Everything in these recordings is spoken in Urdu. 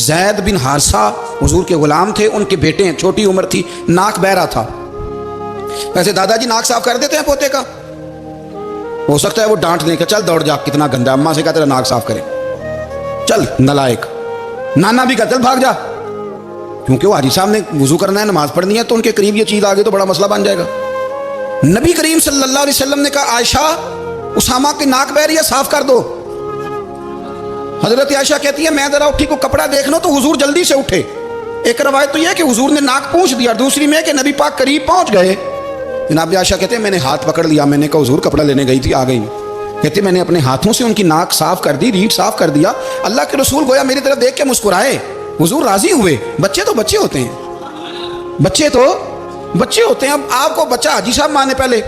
زید بن حارثہ حضور کے غلام تھے، ان کے بیٹے ہیں، چھوٹی عمر تھی، ناک بہ رہا تھا. ویسے دادا جی ناک صاف کر دیتے ہیں پوتے کا، ہو سکتا ہے وہ ڈانٹ دیں کہ چل دوڑ جا کتنا گندا، اماں سے کہا تیرا ناک صاف کرے، چل نالائق. نانا بھی کہا چل بھاگ جا، کیونکہ وہ حاجی صاحب نے وضو کرنا ہے، نماز پڑھنی ہے، تو ان کے قریب یہ چیز آ گئی تو بڑا مسئلہ بن جائے گا. نبی کریم صلی اللہ علیہ وسلم نے کہا عائشہ اسامہ کی ناک بہ رہی ہے، صاف کر دو. حضرت عائشہ کہتی ہے میں ذرا اٹھی کو کپڑا دیکھ لوں تو حضور جلدی سے اٹھے. ایک روایت تو یہ ہے کہ حضور نے ناک پوچھ دیا، دوسری میں کہ نبی پاک قریب پہنچ گئے. جناب عائشہ کہتے ہیں میں نے ہاتھ پکڑ لیا، میں نے کہا حضور کپڑا لینے گئی تھی آ گئی. کہتے میں نے اپنے ہاتھوں سے ان کی ناک صاف کر دی، ریڑھ صاف کر دیا. اللہ کے رسول گویا میری طرف دیکھ کے مسکرائے، حضور راضی ہوئے. بچے تو بچے ہوتے ہیں، بچے تو بچے ہوتے ہیں. اب آپ کو بچہ حاجی صاحب مانے، پہلے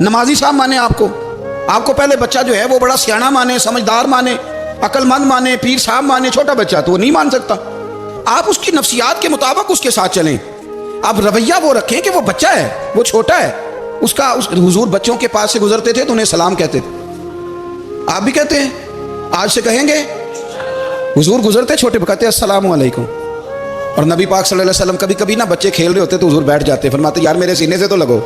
نمازی صاحب مانے، آپ کو پہلے بچہ جو ہے وہ بڑا سیاںہ مانے، سمجھدار مانے، عقل مند مانے، پیر صاحب مانے. چھوٹا بچہ تو وہ نہیں مان سکتا. آپ اس کی نفسیات کے مطابق اس کے ساتھ چلیں. آپ رویہ وہ رکھیں کہ وہ بچہ ہے، وہ چھوٹا ہے. حضور بچوں کے پاس سے گزرتے تھے تو انہیں سلام کہتے تھے. آپ بھی کہتے ہیں، آج سے کہیں گے. حضور گزرتے چھوٹے کہتے السلام علیکم. اور نبی پاک صلی اللہ علیہ وسلم کبھی کبھی نا بچے کھیل رہے ہوتے تو حضور بیٹھ جاتے، فرماتے یار میرے سینے سے تو لگو.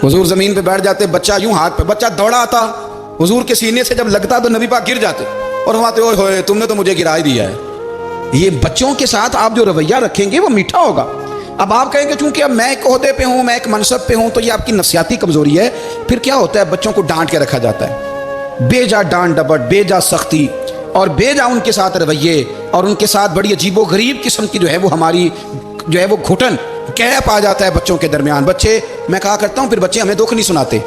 حضور زمین پہ بیٹھ جاتے، بچہ یوں ہاتھ پہ، بچہ دوڑا آتا، حضور کے سینے سے جب لگتا تو نبی پاک گر جاتے اور فرماتے اوئے ہوئے تم نے تو مجھے گرا ہی دیا ہے. یہ بچوں کے ساتھ آپ جو رویہ رکھیں گے وہ میٹھا ہوگا. اب آپ کہیں گے چونکہ اب میں ایک عہدے پہ ہوں، میں ایک منصب پہ ہوں، تو یہ آپ کی نفسیاتی کمزوری ہے. پھر کیا ہوتا ہے، بچوں کو ڈانٹ کے رکھا جاتا ہے، بے جا ڈانٹ ڈپٹ، بے جا سختی اور بے جا ان کے ساتھ رویے، اور ان کے ساتھ بڑی عجیب و غریب قسم کی جو ہے وہ ہماری جو ہے وہ گھٹن گیپ آ جاتا ہے بچوں کے درمیان. بچے، میں کہا کرتا ہوں، پھر بچے ہمیں دکھ نہیں سناتے،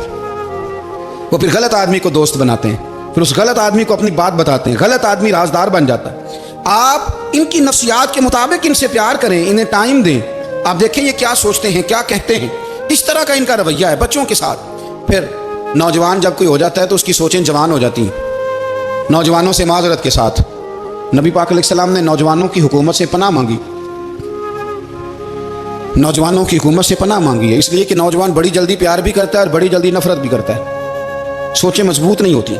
وہ پھر غلط آدمی کو دوست بناتے ہیں، پھر اس غلط آدمی کو اپنی بات بتاتے ہیں، غلط آدمی رازدار بن جاتا ہے. آپ ان کی نفسیات کے مطابق ان سے پیار کریں، انہیں ٹائم دیں. آپ دیکھیں یہ کیا سوچتے ہیں، کیا کہتے ہیں، اس طرح کا ان کا رویہ ہے بچوں کے ساتھ. پھر نوجوان جب کوئی ہو جاتا ہے تو اس کی سوچیں جوان ہو جاتی ہیں. نوجوانوں سے معذرت کے ساتھ نبی پاک علیہ السلام نے نوجوانوں کی حکومت سے پناہ مانگی، نوجوانوں کی حکومت سے پناہ مانگی ہے، اس لیے کہ نوجوان بڑی جلدی پیار بھی کرتا ہے اور بڑی جلدی نفرت بھی کرتا ہے. سوچیں مضبوط نہیں ہوتی.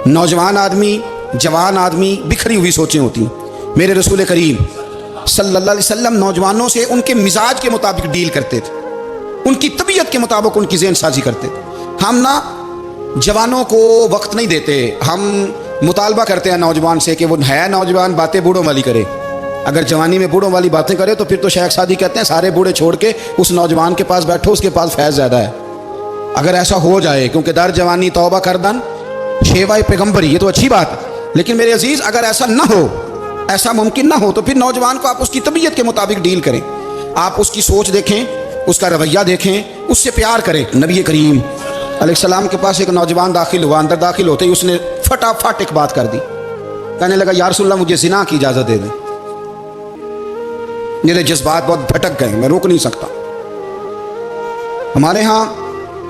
نوجوان آدمی، جوان آدمی، بکھری ہوئی سوچیں ہوتی ہیں. میرے رسول کریم صلی اللہ علیہ وسلم نوجوانوں سے ان کے مزاج کے مطابق ڈیل کرتے تھے، ان کی طبیعت کے مطابق ان کی ذہن سازی کرتے تھے. ہم نا جوانوں کو وقت نہیں دیتے، ہم مطالبہ کرتے ہیں نوجوان سے کہ وہ ہے نوجوان باتیں بوڑھوں والی کرے. اگر جوانی میں بوڑھوں والی باتیں کرے تو پھر تو شیخ سادی کہتے ہیں سارے بوڑھے چھوڑ کے اس نوجوان کے پاس بیٹھو، اس کے پاس فیض زیادہ ہے. اگر ایسا ہو جائے، کیونکہ در جوانی توبہ کردن شیوائے پیغمبری، یہ تو اچھی بات ہے. لیکن میرے عزیز اگر ایسا نہ ہو، ایسا ممکن نہ ہو، تو پھر نوجوان کو آپ اس کی طبیعت کے مطابق ڈیل کریں. آپ اس کی سوچ دیکھیں، اس کا رویہ دیکھیں، اس سے پیار کریں. نبی کریم علیہ السلام کے پاس ایک نوجوان داخل ہوا، اندر داخل ہوتے ہی اس نے فٹافٹ ایک بات کر دی. کہنے لگا یا رسول اللہ مجھے زنا کی اجازت دے دیں. میرے جذبات بہت بھٹک گئے، میں روک نہیں سکتا. ہمارے ہاں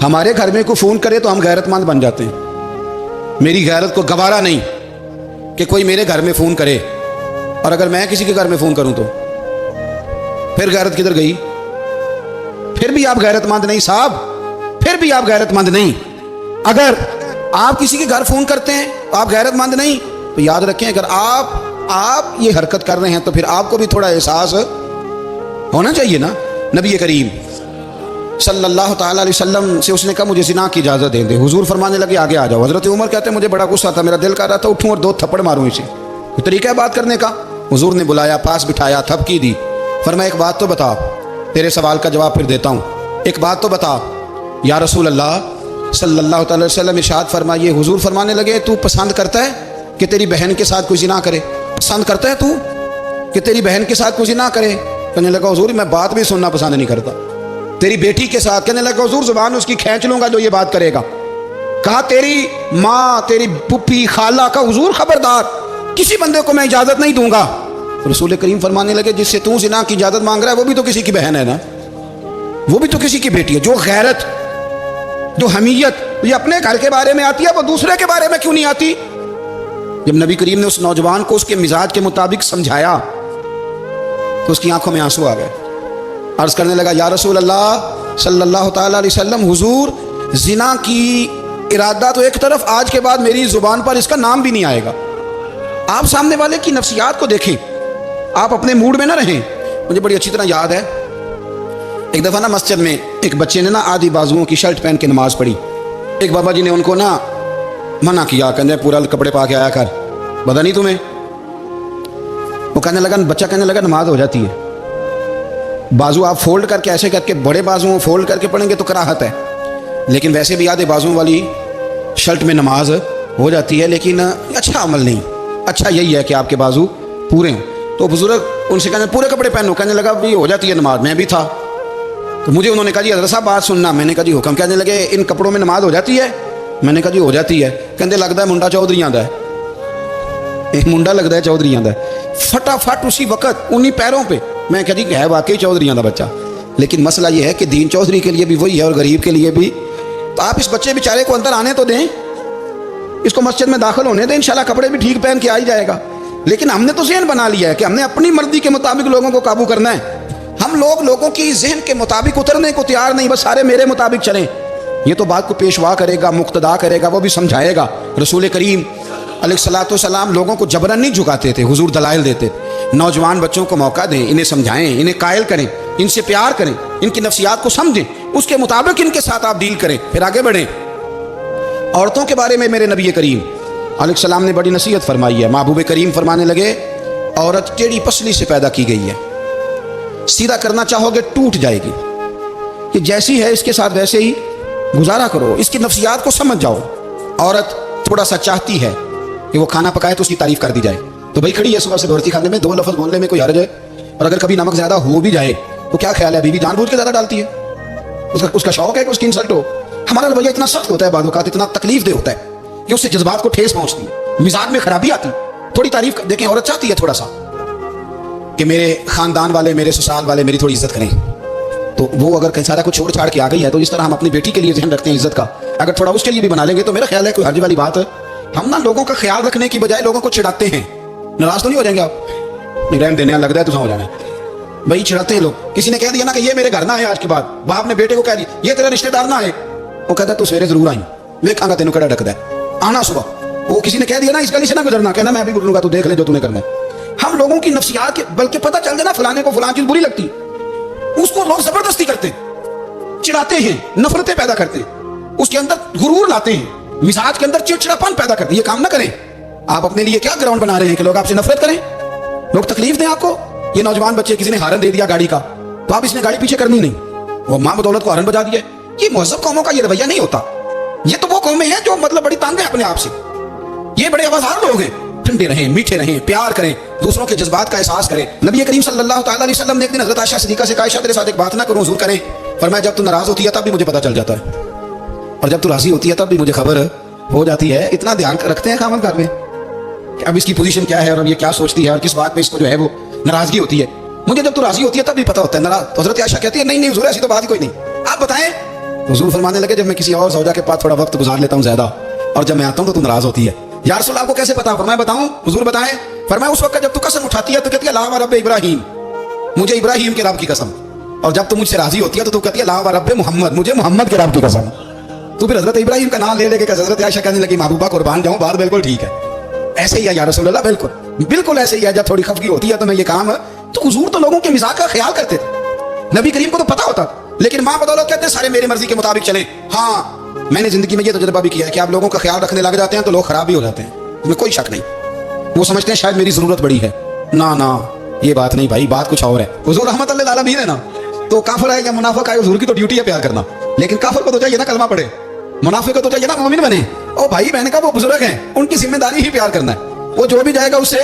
ہمارے گھر میں کوئی فون کرے تو ہم غیرت مند بن جاتے ہیں. میری غیرت کو گوارا نہیں کہ کوئی میرے گھر میں فون کرے، اور اگر میں کسی کے گھر میں فون کروں تو پھر غیرت کدھر گئی؟ پھر بھی آپ غیرت مند نہیں صاحب، پھر بھی آپ غیرت مند نہیں. اگر آپ کسی کے گھر فون کرتے ہیں تو آپ غیرت مند نہیں، تو یاد رکھیں اگر آپ یہ حرکت کر رہے ہیں تو پھر آپ کو بھی تھوڑا احساس ہونا چاہیے نا. نبی کریم صلی اللہ تعالیٰ علیہ وسلم سے اس نے کہا مجھے زنا کی اجازت دے دیں. حضور فرمانے لگے آگے آ جاؤ. حضرت عمر کہتے ہیں مجھے بڑا غصہ تھا، میرا دل کر رہا تھا اٹھوں اور 2 تھپڑ ماروں اسے. کوئی طریقہ ہے بات کرنے کا؟ حضور نے بلایا، پاس بٹھایا، تھپکی دی. فرمایا ایک بات تو بتا، تیرے سوال کا جواب پھر دیتا ہوں. ایک بات تو بتا. یا رسول اللہ صلی اللہ تعالی وسلم ارشاد فرمائیے. حضور فرمانے لگے تو پسند کرتا ہے کہ تیری بہن کے ساتھ کوئی زنا کرے؟ پسند کرتا ہے تو کہ تیری بہن کے ساتھ کوئی زنا کرے؟ کہنے لگا حضور میں بات بھی سننا پسند نہیں کرتا. تیری بیٹی کے ساتھ؟ کہنے لگا حضور زبان اس کی کھینچ لوں گا جو یہ بات کرے گا. کہا تیری ماں، تیری پھپھی، خالہ کا؟ حضور خبردار، کسی بندے کو میں اجازت نہیں دوں گا. رسول کریم فرمانے لگے جس سے تو زنا کی اجازت مانگ رہا ہے وہ بھی تو کسی کی بہن ہے نا، وہ بھی تو کسی کی بیٹی ہے. جو غیرت، جو حمیت یہ اپنے گھر کے بارے میں آتی ہے وہ دوسرے کے بارے میں کیوں نہیں آتی؟ جب نبی کریم نے اس نوجوان کو اس کے مزاج کے مطابق سمجھایا تو اس کی آنکھوں میں آنسو آ گئے. عرض کرنے لگا یا رسول اللہ صلی اللہ تعالیٰ علیہ وسلم حضور زنا کی ارادہ تو ایک طرف، آج کے بعد میری زبان پر اس کا نام بھی نہیں آئے گا. آپ سامنے والے کی نفسیات کو دیکھیں, آپ اپنے موڈ میں نہ رہیں. مجھے بڑی اچھی طرح یاد ہے, ایک دفعہ نا مسجد میں ایک بچے نے نا آدھی بازوؤں کی شرٹ پہن کے نماز پڑھی. ایک بابا جی نے ان کو نا منع کیا, کہنے پورا کپڑے پا کے آیا کر, پتہ نہیں تمہیں. وہ کہنے لگا, بچہ کہنے لگا نماز ہو جاتی ہے, بازو آپ فولڈ کر کے ایسے کر کے بڑے بازو فولڈ کر کے پڑھیں گے تو کراہت ہے, لیکن ویسے بھی آدھے بازو والی شرٹ میں نماز ہو جاتی ہے, لیکن اچھا عمل نہیں. اچھا یہی ہے کہ آپ کے بازو پورے ہوں. تو بزرگ ان سے کہنے پورے کپڑے پہنو, کہنے لگا بھی ہو جاتی ہے نماز, میں بھی تھا. تو مجھے انہوں نے کہا جی حضرت صاحب بات سننا. میں نے کہا جی حکم. کہنے لگے ان کپڑوں میں نماز ہو جاتی ہے. میں نے کہا جی ہو جاتی ہے. کہنے لگتا ہے منڈا چودھری آندا ہے, منڈا لگتا ہے چودھری آندا ہے. فٹافٹ اسی وقت انہی پیروں پہ میں کہا جی ہے واقعی چودھریاں دا بچہ. لیکن مسئلہ یہ ہے کہ دین چودھری کے لیے بھی وہی ہے اور غریب کے لیے بھی. تو آپ اس بچے بیچارے کو اندر آنے تو دیں, اس کو مسجد میں داخل ہونے دیں, انشاءاللہ کپڑے بھی ٹھیک پہن کے آ ہی جائے گا. لیکن ہم نے تو ذہن بنا لیا ہے کہ ہم نے اپنی مرضی کے مطابق لوگوں کو قابو کرنا ہے. ہم لوگوں کی ذہن کے مطابق اترنے کو تیار نہیں, بس سارے میرے مطابق چلیں. یہ تو بات کو پیشوا کرے گا, مقتدا کرے گا, وہ بھی سمجھائے گا. رسول کریم علیہ الصلوۃ والسلام لوگوں کو جبرن نہیں جھکاتے تھے, حضور دلائل دیتے. نوجوان بچوں کو موقع دیں, انہیں سمجھائیں, انہیں قائل کریں, ان سے پیار کریں, ان کی نفسیات کو سمجھیں, اس کے مطابق ان کے ساتھ آپ ڈیل کریں, پھر آگے بڑھیں. عورتوں کے بارے میں میرے نبی کریم علیہ السلام نے بڑی نصیحت فرمائی ہے. محبوب کریم فرمانے لگے عورت ٹیڑھی پسلی سے پیدا کی گئی ہے, سیدھا کرنا چاہو گے ٹوٹ جائے گی. کہ جیسی ہے اس کے ساتھ ویسے ہی گزارا کرو, اس کی نفسیات کو سمجھ جاؤ. عورت تھوڑا سا چاہتی ہے کہ وہ کھانا پکائے تو اس کی تعریف کر دی جائے. تو بھائی کھڑی ہے صبح سے بھرتی کھانے میں, دو لفظ بولنے میں کوئی حرج ہے؟ اور اگر کبھی نمک زیادہ ہو بھی جائے تو کیا خیال ہے, بیوی جان بوجھ کے زیادہ ڈالتی ہے, اس کا شوق ہے کہ اس کی انسلٹ ہو. ہمارا رویہ اتنا سخت ہوتا ہے, بعض اوقات اتنا تکلیف دہ ہوتا ہے کہ اس سے جذبات کو ٹھیس پہنچتی ہے, مزاج میں خرابی آتی. تھوڑی تعریف دیکھیں, عورت چاہتی ہے تھوڑا سا کہ میرے خاندان والے, میرے سسرال والے میری تھوڑی عزت کریں. تو وہ اگر کہیں سارا کچھ چھوڑ چھاڑ کے آ گئی ہے, تو اس طرح ہم اپنی بیٹی کے لیے ذہن رکھتے ہیں عزت کا, اگر تھوڑا اس کے لیے بھی بنا لیں گے تو میرا خیال ہے کوئی حرج والی بات. ہم نا لوگوں کا خیال رکھنے کی بجائے لوگوں کو چڑھاتے ہیں. ناراض تو نہیں ہو جائیں گے آپ؟ نہیں رحم دینے لگ رہا ہے تو ہو جانا ہے بھائی, چڑھاتے ہیں لوگ. کسی نے کہہ دیا نا کہ یہ میرے گھر نہ آئے آج کے بعد, باپ نے بیٹے کو کہہ دیا یہ تیرا رشتہ دار نہ آئے, وہ کہتا ہے تو سویرے ضرور آئی, دیکھاں گا تینوں کڑا ڈکدا ہے, آنا صبح. وہ کسی نے کہہ دیا نا اس گلی سے نہ گزرنا, کہنا میں بھی گزروں گا, تو دیکھ لے جو تمہیں کرنا ہے. ہم لوگوں کی نفسیات کے, بلکہ پتہ چل جائے نا فلانے کو فلان چیز بری لگتی, اس کو لوگ زبردستی کرتے ہیں, چڑھاتے ہیں, نفرتیں پیدا کرتے ہیں, اس کے اندر غرور لاتے ہیں, مزاج کے اندر چڑچڑاپن پیدا کرتے ہیں. یہ کام نہ کریں. آپ اپنے لیے کیا گراؤنڈ بنا رہے ہیں کہ لوگ آپ سے نفرت کریں, لوگ تکلیف دیں آپ کو. یہ نوجوان بچے کسی نے ہارن دے دیا گاڑی کا, تو آپ اس نے گاڑی پیچھے کرنی نہیں, وہ ماں بدولت کو ہارن بجا دیا. یہ مہذب قوموں کا یہ رویہ نہیں ہوتا. یہ تو وہ قومیں ہیں جو مطلب بڑی تانگ ہیں اپنے آپ سے. یہ بڑے آوازار لوگ ہیں. ٹھنڈے رہیں, میٹھے رہیں, پیار کریں, دوسروں کے جذبات کا احساس کریں. نبی کریم صلی اللہ تعالیٰ علیہ وسلم نے ایک دن حضرت عائشہ صدیقہ سے کہا عائشہ تیرے ساتھ ایک بات نہ کروں, حضور کریں. فرمایا جب تو ناراض ہوتی ہے تب بھی مجھے پتہ چل جاتا ہے, اور جب تو راضی ہوتی ہے تب بھی مجھے خبر ہو جاتی ہے. اتنا دھیان رکھتے ہیں خامن گھر میں کہ اب اس کی پوزیشن کیا ہے اور اب یہ کیا سوچتی ہے اور کس بات پہ اس کو جو ہے وہ ناراضگی ہوتی ہے. مجھے جب تو راضی ہوتی ہے تب بھی پتہ ہوتا ہے ناراض. حضرت عائشہ کہتی ہے نہیں حضور ایسی تو بات ہی کوئی نہیں, آپ بتائیں. حضور فرمانے لگے جب میں کسی اور زوجہ کے پاس تھوڑا وقت گزار لیتا ہوں زیادہ, اور جب میں آتا ہوں تو ناراض ہوتی ہے. یا رسول اللہ آپ کو کیسے پتا؟ فرمایا بتاؤں. حضور بتائیں. فرمایا اس وقت جب تو قسم اٹھاتی ہے تو کہتی ہے لا رب ابراہیم, مجھے ابراہیم کے رب کی قسم. اور جب تو مجھ سے راضی ہوتی ہے تو کہتی ہے لا رب محمد, مجھے محمد کے رب کی قسم. تو پھر حضرت ابراہیم کا نام لے کے حضرت عائشہ کہنے لگی محبوبہ قربان جاؤں, بات بالکل ٹھیک ہے, ایسے ہی ہے یا رسول اللہ, بالکل ایسے ہی ہے. جب تھوڑی خفگی ہوتی ہے تو میں یہ کام, تو حضور تو لوگوں کے مزاج کا خیال کرتے تھے. نبی کریم کو تو پتا ہوتا, لیکن ماں بدولت کہتے ہیں سارے میری مرضی کے مطابق چلیں. ہاں میں نے زندگی میں یہ تجربہ بھی کیا ہے کہ آپ لوگوں کا خیال رکھنے لگ جاتے ہیں تو لوگ خراب بھی ہو جاتے ہیں, اس میں کوئی شک نہیں. وہ سمجھتے ہیں شاید میری ضرورت بڑی ہے. نہ یہ بات نہیں بھائی, بات کچھ اور ہے. حضور رحمت اللہ علیہ ہے نا, تو کافر ہے یا منافق ہے, حضور کی تو ڈیوٹی ہے پیار کرنا. لیکن کافر کو تو چاہیے نا کلمہ پڑھے, منافق کو تو چاہیے نا مومن بنے. او بھائی بہن کا وہ بزرگ ہیں, ان کی ذمہ داری ہی پیار کرنا ہے, وہ جو بھی جائے گا اس سے.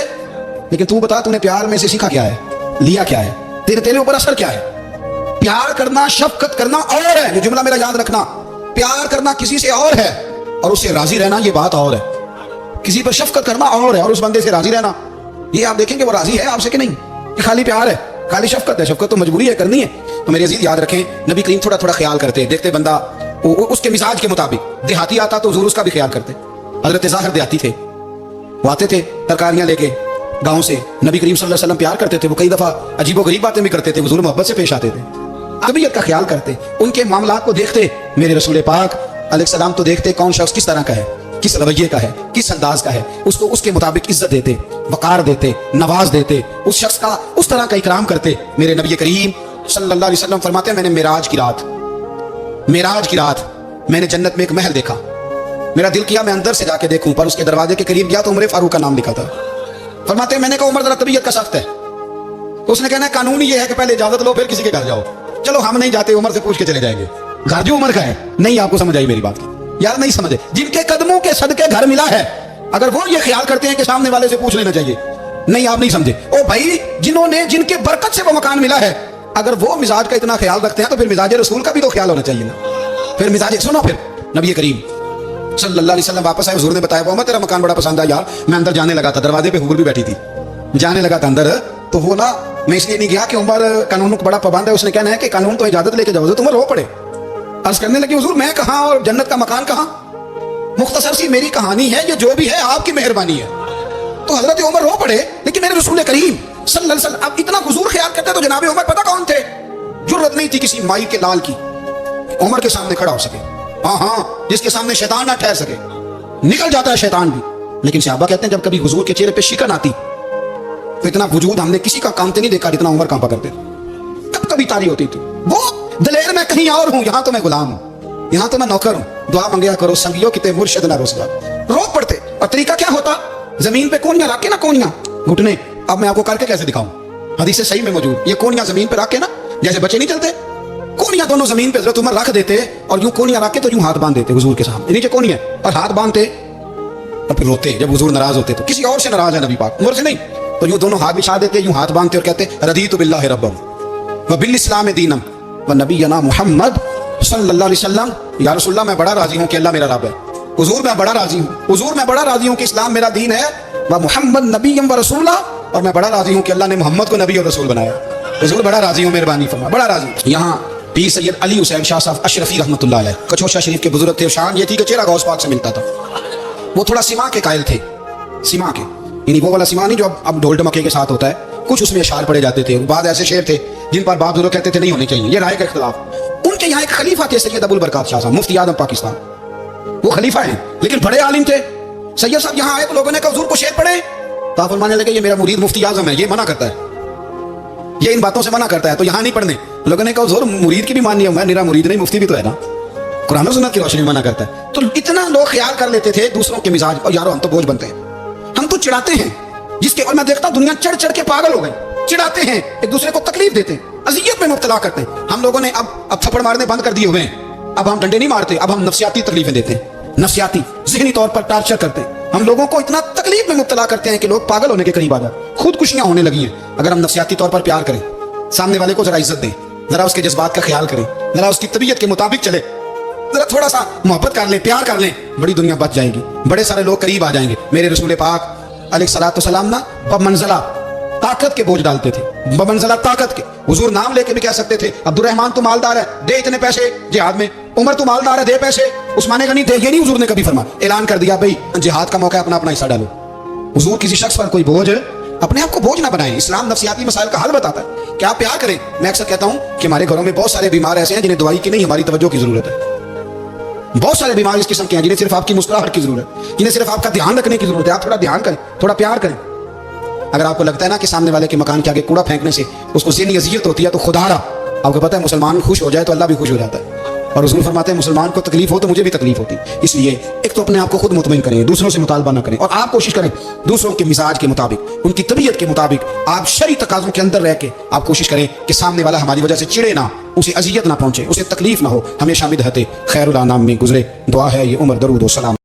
لیکن تو بتا تو نے پیار میں سے سیکھا کیا ہے, لیا کیا ہے, تیرے اوپر اثر کیا ہے؟ پیار کرنا, شفقت کرنا اور ہے, یہ جملہ میرا یاد رکھنا. پیار کرنا کسی سے اور ہے اور اس سے راضی رہنا یہ بات اور ہے. کسی پر شفقت کرنا اور ہے اور اس بندے سے راضی رہنا, یہ آپ دیکھیں کہ وہ راضی ہے آپ سے کہ نہیں, کہ خالی پیار ہے, خالی شفقت ہے. شفقت تو مجبوری ہے کرنی ہے. تو میرے عزیز یاد رکھیں, نبی کریم تھوڑا تھوڑا خیال کرتے, دیکھتے بندہ اس کے مزاج کے مطابق. دیہاتی آتا تو حضور اس کا بھی خیال کرتے. حضرت ظاہر دیہاتی تھے, وہ آتے تھے ترکاریاں لے کے گاؤں سے, نبی کریم صلی اللہ علیہ وسلم پیار کرتے تھے. وہ کئی دفعہ عجیب و غریب باتیں بھی کرتے تھے, حضور محبت سے پیش آتے تھے, طبیعت کا خیال کرتے. ان کے معاملات کو دیکھتے, میرے رسول پاک علیہ السلام تو دیکھتے کون شخص کس طرح کا ہے. کس رویے کا ہے, کس انداز کا ہے, اس کو اس کے مطابق عزت دیتے, وقار دیتے, نواز دیتے, اس شخص کا اس طرح کا اکرام کرتے. میرے نبی کریم صلی اللہ علیہ وسلم فرماتے ہیں میں نے معراج کی رات میں نے جنت میں ایک محل دیکھا. میرا دل کیا میں اندر سے جا کے دیکھوں, پر اس کے دروازے کے قریب گیا تو عمر فاروق کا نام لکھا تھا. فرماتے ہیں میں نے کہا عمر ذرا طبیعت کا سخت ہے. تو اس نے کہنا ہے قانون یہ ہے کہ پہلے اجازت لو پھر کسی کے گھر جاؤ. چلو ہم نہیں جاتے, عمر سے پوچھ کے چلے جائیں گے. گھر جو عمر کا ہے نہیں, آپ کو سمجھ آئی میری بات یار؟ نہیں سمجھے. جن کے قدموں کے صدقے گھر ملا ہے, اگر وہ یہ خیال کرتے ہیں کہ سامنے والے سے پوچھ لینا چاہیے, نہیں آپ نہیں سمجھے. او بھائی, جن کے برکت سے وہ مکان ملا ہے, اگر وہ مزاج کا اتنا خیال رکھتے ہیں تو پھر مزاج رسول کا بھی تو خیال ہونا چاہیے نا. پھر مزاج سنو, پھر نبی کریم صلی اللہ علیہ وسلم واپس آئے. حضور نے بتایا عمر تیرا مکان بڑا پسند آیا یار. میں اندر جانے لگا تھا, دروازے پہ حور بھی بیٹھی تھی, جانے لگا تھا اندر. تو وہ نا میں اس لیے نہیں گیا کہ عمر قانون کو بڑا پابند ہے. اس نے کہنا ہے کہ قانون تو اجازت لے کے جاؤ. تو عمر رو پڑے, عرض کرنے لگی حضور میں کہاں اور جنت کا مکان کہاں؟ مختصر سی میری کہانی ہے, یہ جو بھی ہے آپ کی مہربانی ہے. تو حضرت عمر رو پڑے. لیکن میرے رسول کریم صلی اللہ علیہ وسلم اب اتنا حضور خیال کرتے تو جناب عمر پتہ کون تھے؟ جرت نہیں تھی کسی مائی کے لال کی عمر کے سامنے کھڑا ہو سکے. ہاں, جس کے سامنے شیطان نہ ٹھہر سکے. نکل جاتا ہے شیطان بھی. لیکن صحابہ کہتے ہیں جب کبھی حضور کے چہرے پہ شکن آتی تو اتنا وجود ہم نے کسی کا کامتے نہیں دیکھا جتنا عمر کانپا کرتے تھے. کبھی تاری ہوتی تھی وہ دلیر میں کہیں اور ہوں, یہاں تو میں غلام ہوں, یہاں تو میں نوکر ہوں. دعا منگیا کرو سنگیو کتے مرشد نہ روزگار. رو پڑتے. اور طریقہ کیا ہوتا؟ زمین پہ کونیاں رکھ کے نا, کونیاں گھٹنے. اب میں آپ کو کر کے کیسے دکھاؤں, حدیث صحیح میں موجود. یہ کونیاں زمین پہ رکھ کے نا, جیسے بچے نہیں چلتے, کونیاں دونوں زمین پہ حضرت عمر رکھ دیتے اور یوں کونیاں رکھ کے تو یوں ہاتھ باندھ دیتے حضور کے سامنے, نیچے کونیاں اور ہاتھ باندھتے اور پھر روتے. جب حضور ناراض ہوتے تو کسی اور سے ناراض ہے نبی پاک, عمر سے نہیں, تو یوں دونوں ہاتھ بچھا دیتے, یوں ہاتھ باندھتے اور کہتے رضیت باللہ ربا وبالاسلام دینا ونبینا محمد صلی اللہ علیہ وسلم. یا رسول اللہ میں بڑا راضی ہوں کہ اللہ میرا رب ہے. حضور میں بڑا راضی ہوں, حضور میں بڑا راضی ہوں کہ اسلام میرا دین ہے. محمد نبی و رسولہ, اور میں بڑا راضی ہوں کہ اللہ نے محمد کو نبی اور رسول بنایا. حضور بڑا راضی ہوں, مہربانی فرما, بڑا راضی ہوں. یہاں پیر سید علی حسین شاہ صاحب اشرفی رحمۃ اللہ علیہ کچھوشا شریف کے بزرگ تھے. شان یہ تھی کہ چہرہ غوث پاک سے ملتا تھا. وہ تھوڑا سما کے قائل تھے, سما کے, یعنی وہ والا سما نہیں جو اب ڈھول ڈمکے کے ساتھ ہوتا ہے. کچھ اس میں اشعار پڑے جاتے تھے. بعد ایسے شعر تھے جن پر بعض لوگ کہتے تھے نہیں ہونے چاہیے, یہ رائے کا اختلاف. ان کے یہاں ایک خلیفہ تھے سید ابو البرکات شاہ صاحب, مفتی اعظم پاکستان. وہ خلیفہ ہیں لیکن بڑے عالم تھے. سید صاحب یہاں آئے تو لوگوں نے کہا حضور کو شعر پڑھے. تو آپ فرمانے لگے یہ میرا مرید مفتی اعظم ہے, یہ منع کرتا ہے, یہ ان باتوں سے منع کرتا ہے, تو یہاں نہیں پڑھنے. لوگوں نے کہا حضور مرید کی بھی ماننی ہے, میں میرا مرید نہیں مفتی بھی تو ہے نا, قرآن و سنت کی روشنی میں منع کرتا ہے. تو اتنا لوگ خیال کر لیتے تھے دوسروں کے مزاج, اور یارو ہم تو بوجھ بنتے ہیں, ہم تو چڑھاتے ہیں. جس کے اور میں دیکھتا دنیا چڑھ چڑھ کے پاگل ہو گئے, چڑھاتے ہیں, ایک دوسرے کو تکلیف دیتے ہیں, اذیت میں مبتلا کرتے ہیں. ہم لوگوں نے اب تھپڑ مارنے بند کر دیے ہوئے ہیں. اب ہم ڈنڈے نہیں مارتے, اب ہم نفسیاتی تکلیفیں دیتے ہیں, نفسیاتی ذہنی طور پر ٹارچر کرتے ہیں. ہم لوگوں کو اتنا تکلیف میں مبتلا کرتے ہیں کہ لوگ پاگل ہونے کے قریب آ جائیں, خودکشیاں ہونے لگی ہیں. اگر ہم نفسیاتی طور پر پیار کریں, سامنے والے کو ذرا عزت دیں, ذرا اس کے جذبات کا خیال کریں, ذرا اس کی طبیعت کے مطابق چلے, ذرا تھوڑا سا محبت کر لیں, پیار کر لیں, بڑی دنیا بچ جائے گی. بڑے سارے لوگ قریب آ جائیں گے. میرے رسول پاک علیہ الصلوۃ والسلام نا بمنزلہ طاقت کے بوجھ ڈالتے تھے, بمنزلہ طاقت کے. حضور نام لے کے بھی کہہ سکتے تھے عبد الرحمن تو مالدار ہے, دے اتنے پیسے جہاد میں. عمر تو مالدار ہے, دے پیسے. عثمان غنی دے, یہ نہیں حضور نے کبھی فرمایا. اعلان کر دیا بھائی جہاد کا موقع ہے, اپنا اپنا حصہ ڈالو. حضور کسی شخص پر کوئی بوجھ, اپنے آپ کو بوجھ نہ بنائیں. اسلام نفسیاتی مسائل کا حل بتاتا ہے کہ آپ پیار کریں. میں اکثر کہتا ہوں کہ ہمارے گھروں میں بہت سارے بیمار ایسے ہیں جنہیں دوائی کی نہیں ہماری توجہ کی ضرورت ہے. بہت سارے بیمار اس قسم کے ہیں جنہیں صرف آپ کی مسکراہٹ کی ضرورت ہے, جنہیں صرف آپ کا دھیان رکھنے کی ضرورت ہے. آپ تھوڑا دھیان کریں, تھوڑا پیار کریں. اگر آپ کو لگتا ہے نا کہ سامنے والے کے مکان کے آگے کوڑا پھینکنے سے اس کو ذہنی اذیت ہوتی ہے, تو خدا را آپ کو پتہ ہے مسلمان خوش ہو جائے تو اللہ بھی خوش ہو جاتا ہے. اور حضور فرماتے ہیں مسلمان کو تکلیف ہو تو مجھے بھی تکلیف ہوتی. اس لیے ایک تو اپنے آپ کو خود مطمئن کریں, دوسروں سے مطالبہ نہ کریں, اور آپ کوشش کریں دوسروں کے مزاج کے مطابق, ان کی طبیعت کے مطابق, آپ شرعی تقاضوں کے اندر رہ کے آپ کوشش کریں کہ سامنے والا ہماری وجہ سے چڑے نہ, اسے اذیت نہ پہنچے, اسے تکلیف نہ ہو, ہمیشہ مدحت خیر الانام میں گزرے. دعا ہے یہ عمر درود و سلام.